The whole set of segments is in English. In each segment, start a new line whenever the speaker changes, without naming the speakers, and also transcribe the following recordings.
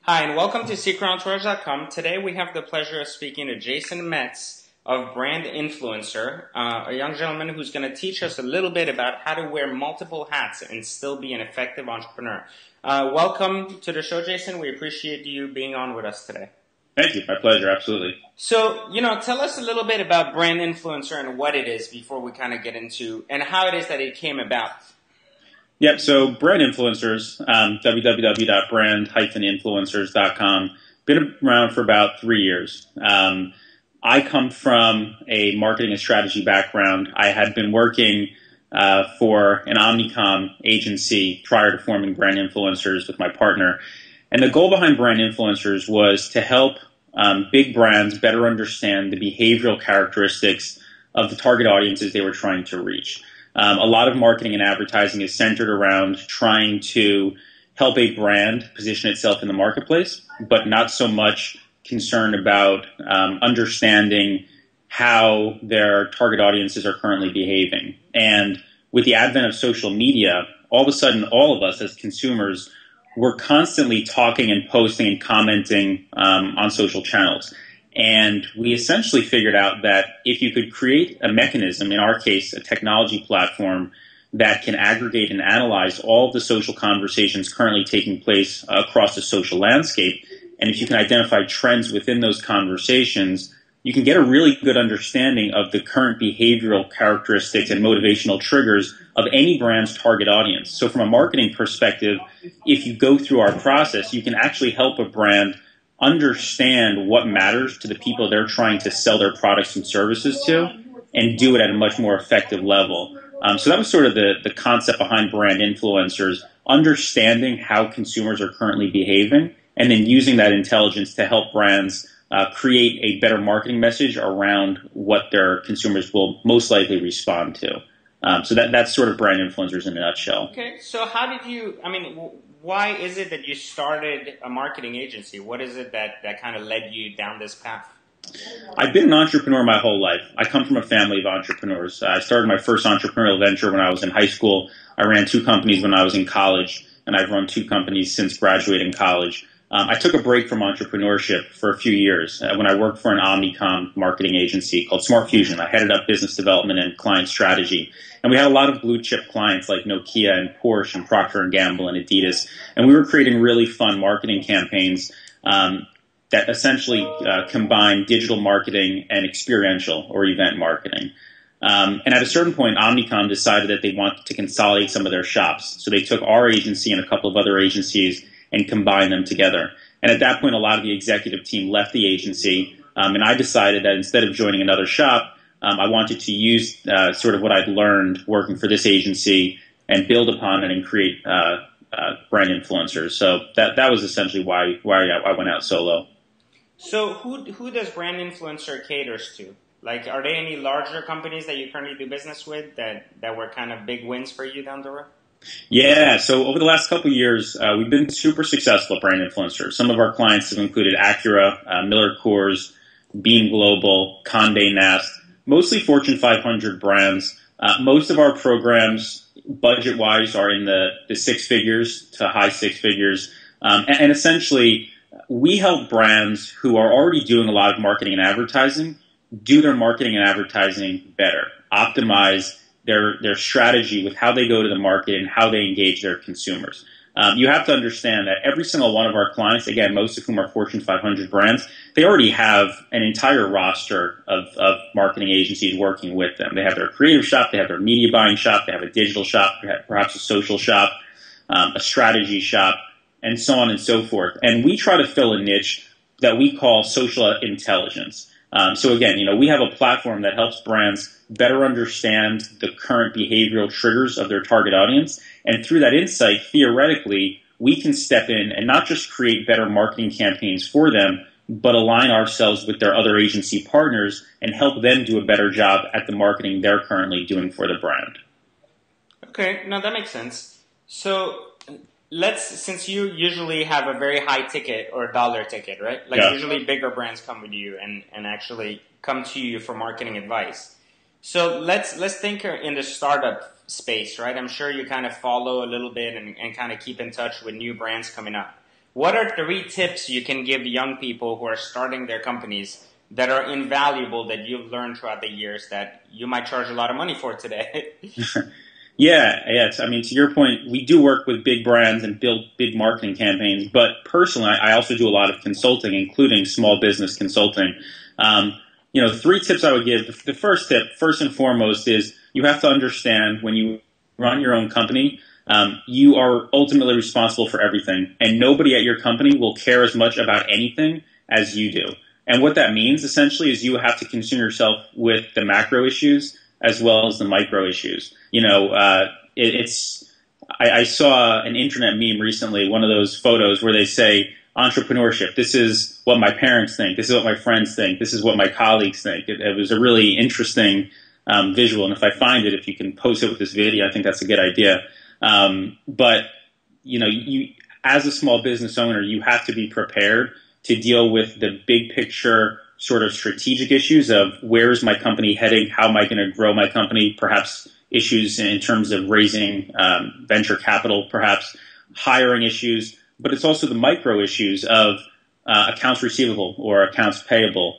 Hi, and welcome to secretentourage.com. Today we have the pleasure of speaking to Jason Metz of Brand Influencer, a young gentleman who's going to teach us a little bit about how to wear multiple hats and still be an effective entrepreneur. Welcome to the show, Jason. We appreciate you being on with us today.
Thank you. My pleasure. Absolutely.
So, tell us a little bit about Brand Influencer and what it is before we kind of get into, and how it is that it came about.
Yep. So brand influencers, www.brand-influencers.com, been around for about 3 years. I come from a marketing and strategy background. I had been working for an omnicom agency prior to forming Brand Influencers with my partner. And the goal behind Brand Influencers was to help big brands better understand the behavioral characteristics of the target audiences they were trying to reach. A lot of marketing and advertising is centered around trying to help a brand position itself in the marketplace, but not so much concerned about understanding how their target audiences are currently behaving. And with the advent of social media, all of a sudden, all of us as consumers, we're constantly talking and posting and commenting on social channels. And we essentially figured out that if you could create a mechanism, in our case, a technology platform that can aggregate and analyze all of the social conversations currently taking place across the social landscape, and if you can identify trends within those conversations, you can get a really good understanding of the current behavioral characteristics and motivational triggers of any brand's target audience. So from a marketing perspective, if you go through our process, you can actually help a brand understand what matters to the people they're trying to sell their products and services to and do it at a much more effective level. So that was sort of the concept behind Brand Influencers, understanding how consumers are currently behaving and then using that intelligence to help brands create a better marketing message around what their consumers will most likely respond to. So that's sort of Brand Influencers in a nutshell.
Okay, so how did you, why is it that you started a marketing agency? What is it that kind of led you down this path?
I've been an entrepreneur my whole life. I come from a family of entrepreneurs. I started my first entrepreneurial venture when I was in high school. I ran 2 companies when I was in college, and I've run 2 companies since graduating college. I took a break from entrepreneurship for a few years when I worked for an omnicom marketing agency called Smart Fusion. I headed up business development and client strategy. And we had a lot of blue chip clients like Nokia and Porsche and Procter & Gamble and Adidas. And we were creating really fun marketing campaigns that essentially combined digital marketing and experiential or event marketing. And at a certain point, Omnicom decided that they wanted to consolidate some of their shops. So they took our agency and a couple of other agencies and combined them together. And at that point, a lot of the executive team left the agency. And I decided that instead of joining another shop, I wanted to use sort of what I'd learned working for this agency and build upon it and create Brand Influencers. So that was essentially why I went out solo.
So who does Brand Influencer caters to? Like, are there any larger companies that you currently do business with that were kind of big wins for you down the road?
Yeah, so over the last couple of years, we've been super successful at Brand Influencers. Some of our clients have included Acura, Miller Coors, Beam Global, Condé Nast, mostly Fortune 500 brands. Most of our programs, budget-wise, are in the 6 figures to high 6 figures. And essentially, we help brands who are already doing a lot of marketing and advertising do their marketing and advertising better, optimize their strategy with how they go to the market and how they engage their consumers. You have to understand that every single one of our clients, again, most of whom are Fortune 500 brands, they already have an entire roster of marketing agencies working with them. They have their creative shop, they have their media buying shop, they have a digital shop, perhaps a social shop, a strategy shop, and so on and so forth. And we try to fill a niche that we call social intelligence. So again, we have a platform that helps brands better understand the current behavioral triggers of their target audience. And through that insight, theoretically, we can step in and not just create better marketing campaigns for them, but align ourselves with their other agency partners and help them do a better job at the marketing they're currently doing for the brand.
Okay, now that makes sense. So since you usually have a very high ticket or dollar ticket, right? Like usually bigger brands come with you and actually come to you for marketing advice. So let's think in the startup space, right? I'm sure you kind of follow a little bit and kind of keep in touch with new brands coming up. What are 3 tips you can give young people who are starting their companies that are invaluable that you've learned throughout the years that you might charge a lot of money for today?
Yes. I mean, to your point, we do work with big brands and build big marketing campaigns. But personally, I also do a lot of consulting, including small business consulting. 3 tips I would give. The first tip, first and foremost, is you have to understand when you run your own company, you are ultimately responsible for everything. And nobody at your company will care as much about anything as you do. And what that means, essentially, is you have to concern yourself with the macro issues as well as the micro issues. I saw an internet meme recently, one of those photos where they say, entrepreneurship, this is what my parents think, this is what my friends think, this is what my colleagues think. It was a really interesting visual, and if I find it, if you can post it with this video, I think that's a good idea. But you as a small business owner, you have to be prepared to deal with the big picture sort of strategic issues of where is my company heading, how am I going to grow my company, perhaps issues in terms of raising venture capital, perhaps hiring issues, but it's also the micro issues of accounts receivable or accounts payable,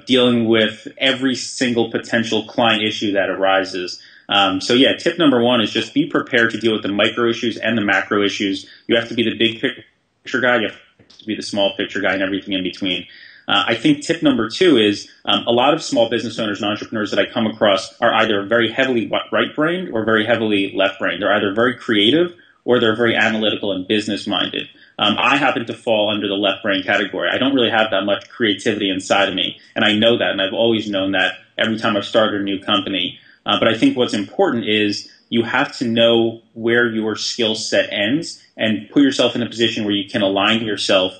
dealing with every single potential client issue that arises. Tip number 1 is just be prepared to deal with the micro issues and the macro issues. You have to be the big picture guy. You have to be the small picture guy and everything in between. I think tip number 2 is a lot of small business owners and entrepreneurs that I come across are either very heavily right-brained or very heavily left-brained. They're either very creative or they're very analytical and business-minded. I happen to fall under the left-brain category. I don't really have that much creativity inside of me, and I know that, and I've always known that every time I've started a new company. But I think what's important is you have to know where your skill set ends and put yourself in a position where you can align yourself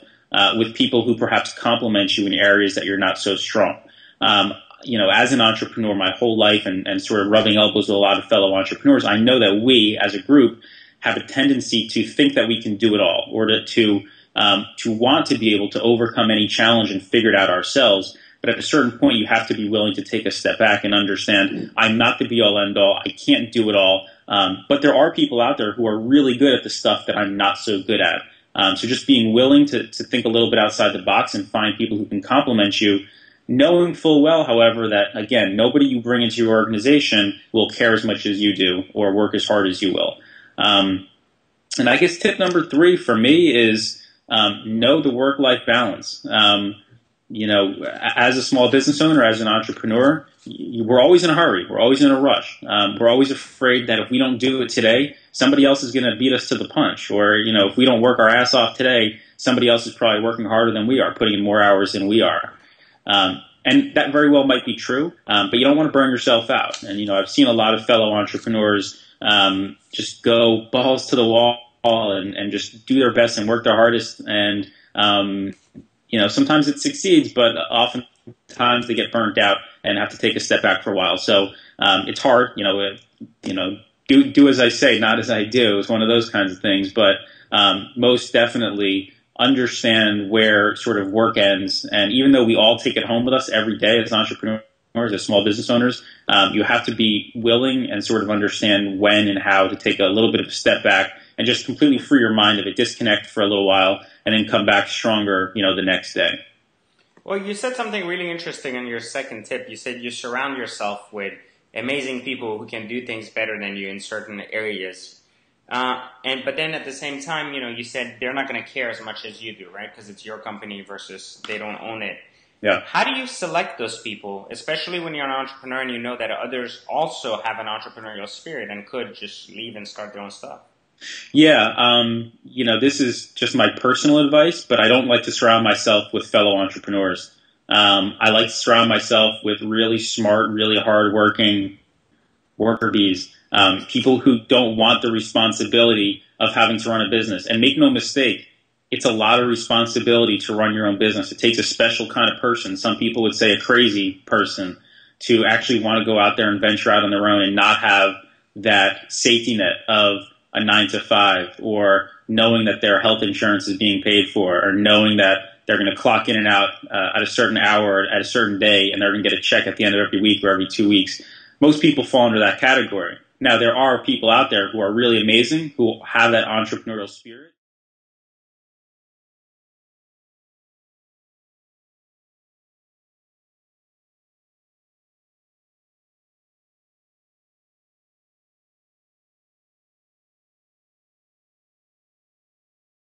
with people who perhaps complement you in areas that you're not so strong. As an entrepreneur my whole life and sort of rubbing elbows with a lot of fellow entrepreneurs, I know that we as a group have a tendency to think that we can do it all, or to want to be able to overcome any challenge and figure it out ourselves. But at a certain point, you have to be willing to take a step back and understand, I'm not the be-all, end-all. I can't do it all. But there are people out there who are really good at the stuff that I'm not so good at. So just being willing to think a little bit outside the box and find people who can complement you, knowing full well, however, that, again, nobody you bring into your organization will care as much as you do or work as hard as you will. And I guess tip number 3 for me is know the work-life balance. As a small business owner, as an entrepreneur, we're always in a hurry. We're always in a rush. We're always afraid that if we don't do it today, somebody else is going to beat us to the punch. Or, if we don't work our ass off today, somebody else is probably working harder than we are, putting in more hours than we are. And that very well might be true, but you don't want to burn yourself out. And, I've seen a lot of fellow entrepreneurs just go balls to the wall and just do their best and work their hardest. And, sometimes it succeeds, but oftentimes they get burnt out and have to take a step back for a while. So it's hard, do as I say, not as I do. It's one of those kinds of things. But most definitely understand where sort of work ends. And even though we all take it home with us every day as entrepreneurs, as small business owners, you have to be willing and sort of understand when and how to take a little bit of a step back and just completely free your mind of it, disconnect for a little while, and then come back stronger, the next day.
Well, you said something really interesting in your second tip. You said you surround yourself with amazing people who can do things better than you in certain areas. But then at the same time, you said they're not going to care as much as you do, right? Because it's your company versus they don't own it.
Yeah.
How do you select those people, especially when you're an entrepreneur and you know that others also have an entrepreneurial spirit and could just leave and start their own stuff?
Yeah, this is just my personal advice, but I don't like to surround myself with fellow entrepreneurs. I like to surround myself with really smart, really hardworking worker bees, people who don't want the responsibility of having to run a business. And make no mistake, it's a lot of responsibility to run your own business. It takes a special kind of person. Some people would say a crazy person to actually want to go out there and venture out on their own and not have that safety net of a 9-to-5, or knowing that their health insurance is being paid for, or knowing that they're going to clock in and out at a certain hour, at a certain day, and they're going to get a check at the end of every week or every 2 weeks. Most people fall under that category. Now, there are people out there who are really amazing, who have that entrepreneurial spirit.